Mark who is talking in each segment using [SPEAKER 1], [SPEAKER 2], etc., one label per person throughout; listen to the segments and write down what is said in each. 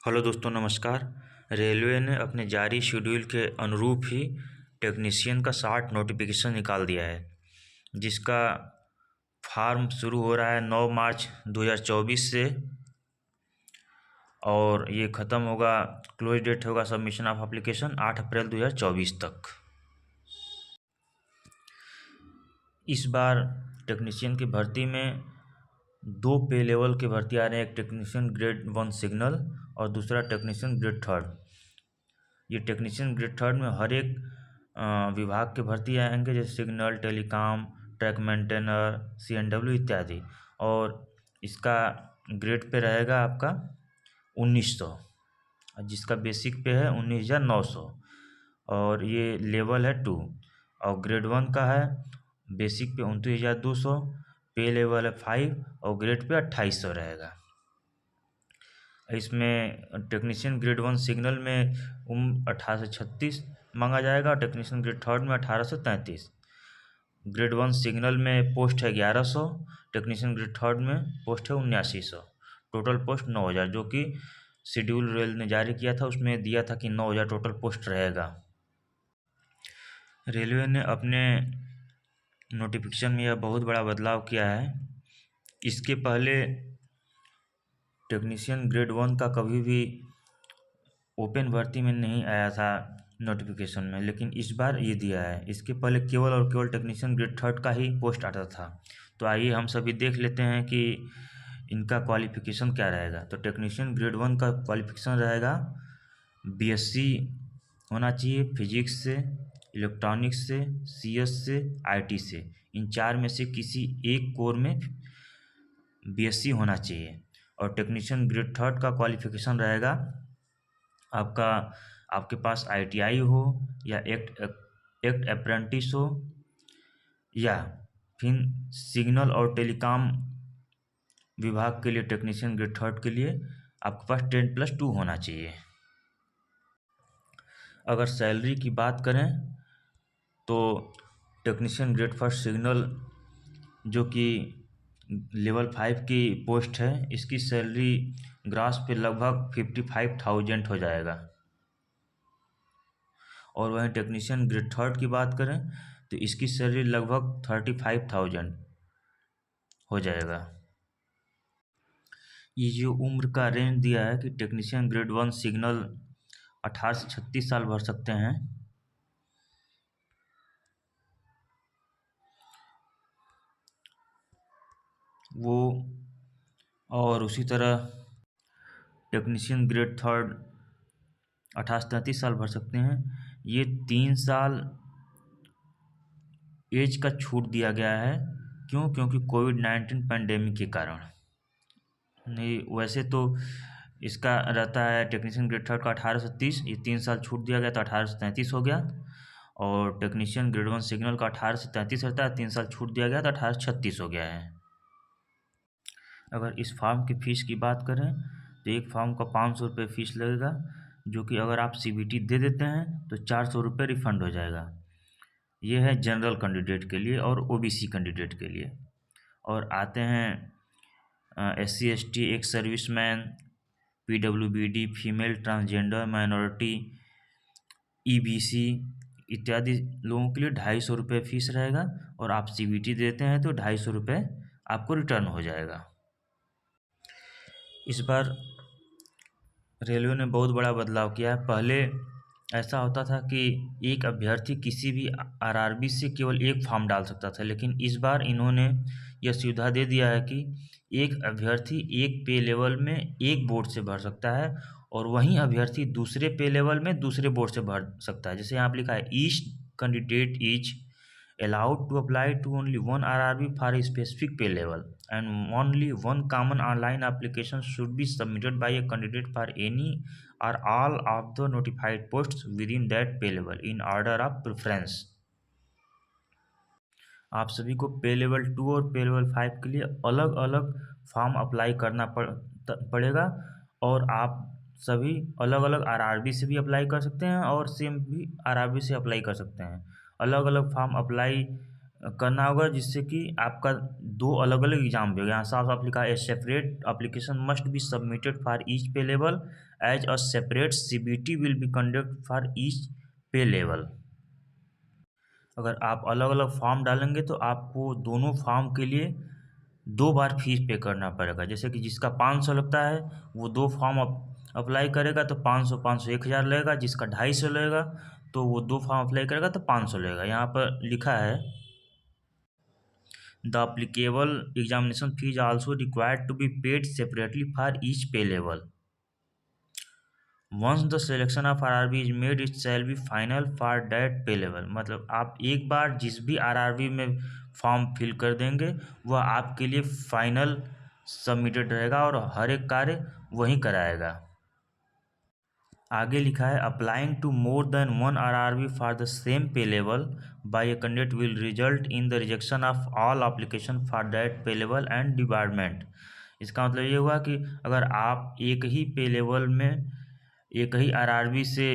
[SPEAKER 1] Hello दोस्तों, नमस्कार। Railway ने अपने जारी शेड्यूल के अनुरूप ही टेक्नीशियन का 60 नोटिफिकेशन निकाल दिया है, जिसका फार्म शुरू हो रहा है 9 मार्च 2024 से और ये ख़त्म होगा, क्लोज डेट होगा सबमिशन ऑफ एप्लीकेशन 8 अप्रैल 2024 तक। इस बार टेक्नीशियन की भर्ती में 2 पे लेवल के भर्ती आ रहे हैं। एक टेक्नीशियन ग्रेड 1 सिग्नल और दूसरा टेक्नीशियन ग्रेड 3। ये टेक्नीशियन ग्रेड 3 में हर एक विभाग के भर्ती आएंगे, जैसे signal, telecom, track maintainer, CNW इत्यादि। और इसका ग्रेड पे रहेगा आपका 1900, जिसका बेसिक पे है 19,900 और ये लेवल है 2। और ग्रेड 1 का है बेसिक पे 29,200, पे लेवल है 5 और ग्रेड पे 2800 रहेगा। इसमें टेक्नीशियन ग्रेड 1 सिग्नल में 18 से 36 मांगा जाएगा और टेक्नीशियन ग्रेड 3 में 18 से 33। ग्रेड 1 सिग्नल में पोस्ट है 1100, टेक्नीशियन ग्रेड 3 में पोस्ट है 7900। टोटल पोस्ट 9000, जो कि शेड्यूल रेल ने जारी किया था उसमें दिया था कि 9000 टोटल पोस्ट रहेगा। रेलवे ने अपने नोटिफिकेशन में यह बहुत बड़ा बदलाव किया है। इसके पहले टेक्नीशियन ग्रेड 1 का कभी भी ओपन भर्ती में नहीं आया था नोटिफिकेशन में, लेकिन इस बार ये दिया है। इसके पहले केवल और केवल टेक्नीशियन ग्रेड 3 का ही पोस्ट आता था। तो आइए हम सभी देख लेते हैं कि इनका क्वालिफिकेशन क्या रहेगा। तो टेक्नीशियन ग्रेड 1 का क्वालिफिकेशन रहेगा BSc होना चाहिए, फिजिक्स से, इलेक्ट्रॉनिक्स से, CS से, IT से। इन 4 में से किसी एक कोर में BSc होना चाहिए। और टेक्नीशियन ग्रेड 3 का क्वालिफिकेशन रहेगा आपके पास ITI हो या एक्ट अप्रेंटिस हो, या फिर सिग्नल और टेलीकॉम विभाग के लिए टेक्नीशियन ग्रेड 3 के लिए आपके पास 10+2 होना चाहिए। अगर सैलरी की बात करें तो टेक्नीशियन ग्रेड 1 सिग्नल, जो कि लेवल 5 की पोस्ट है, इसकी सैलरी ग्रास पे लगभग 55,000 हो जाएगा। और वहीं टेक्नीशियन ग्रेड 3 की बात करें तो इसकी सैलरी लगभग 35,000 हो जाएगा। ये जो उम्र का रेंज दिया है कि टेक्नीशियन ग्रेड 1 सिग्नल 18 से 36 साल भर सकते हैं, वो। और उसी तरह टेक्नीशियन ग्रेड 3 18 से 33 साल भर सकते हैं। ये 3 साल एज का छूट दिया गया है। क्यों? क्योंकि कोविड-19 पैंडेमिक के कारण। नहीं, वैसे तो इसका रहता है टेक्नीशियन ग्रेड 3 का 18 से 30, ये 3 साल छूट दिया गया तो 18 से 33 हो गया। और टेक्नीशियन ग्रेड 1 सिग्नल का 18 से 33 रहता है, 3 साल छूट दिया गया तो 18 से 36 हो गया है। अगर इस फॉर्म की फ़ीस की बात करें तो एक फॉर्म का 500 रुपये फ़ीस लगेगा, जो कि अगर आप CBT दे देते हैं तो 400 रुपये रिफ़ंड हो जाएगा। ये है जनरल कैंडिडेट के लिए और OBC कैंडिडेट के लिए। और आते हैं SC ST, ex serviceman, PWBD, female, transgender, minority, EBC इत्यादि लोगों के लिए 250 रुपये फ़ीस रहेगा। और आप CBT देते हैं तो 250 रुपये आपको रिटर्न हो जाएगा। इस बार रेलवे ने बहुत बड़ा बदलाव किया है। पहले ऐसा होता था कि एक अभ्यर्थी किसी भी RRB से केवल एक फॉर्म डाल सकता था, लेकिन इस बार इन्होंने यह सुविधा दे दिया है कि एक अभ्यर्थी एक पे लेवल में एक बोर्ड से भर सकता है और वहीं अभ्यर्थी दूसरे पे लेवल में दूसरे बोर्ड से भर सकता है। जैसे यहाँ पर लिखा है, each candidate is allowed to apply to only one RRB for a specific pay level, and only one common online application should be submitted by a candidate for any or all of the notified posts within that pay level in order of preference। आप सभी को पे level 2 और पे level 5 के लिए अलग अलग फॉर्म अप्लाई करना पड़ेगा। और आप सभी अलग अलग RRB से भी अप्लाई कर सकते हैं और सेम भी RRB से अप्लाई कर सकते हैं। अलग अलग फॉर्म अप्लाई करना होगा, जिससे कि आपका दो अलग अलग एग्जाम भी हो। यहाँ साफ साफ लिखा है, a separate application must be submitted for each pay level as a separate CBT will be conduct for each pay level. अगर आप अलग अलग फॉर्म डालेंगे तो आपको दोनों फॉर्म के लिए दो बार फीस पे करना पड़ेगा। जैसे कि जिसका 500 लगता है वो दो फॉर्म अप्लाई करेगा तो 500 500 1000 लगेगा। जिसका 250 लगेगा तो वो दो फॉर्म अप्लाई करेगा तो 500 लगेगा। यहाँ पर लिखा है, the applicable examination fee is also required to be paid separately for each pay level. Once the selection of RRB is made, it shall be final for that pay level। मतलब आप एक बार जिस भी RRB में form fill कर देंगे वह आपके लिए फाइनल सबमिटेड रहेगा और हर एक कार्य वही कराएगा। आगे लिखा है, applying to more than one RRB for the same pay level by a candidate will result in the rejection of all application for that pay level and department. इसका मतलब ये हुआ कि अगर आप एक ही पे लेवल में एक ही RRB से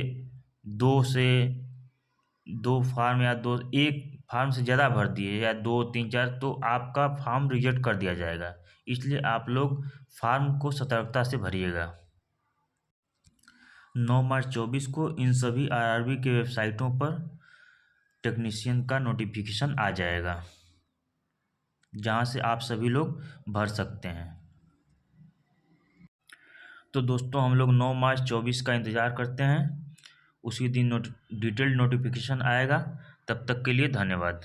[SPEAKER 1] दो फार्म या दो एक फार्म से ज़्यादा भर दिए या 2 3 4 तो आपका फार्म रिजेक्ट कर दिया जाएगा। इसलिए आप लोग फार्म को सतर्कता से भरिएगा। 9 मार्च 24 को इन सभी RRB के वेबसाइटों पर टेक्नीशियन का नोटिफिकेशन आ जाएगा, जहां से आप सभी लोग भर सकते हैं। तो दोस्तों हम लोग 9 मार्च 24 का इंतज़ार करते हैं, उसी दिन डिटेल्ड नोटिफिकेशन आएगा। तब तक के लिए धन्यवाद।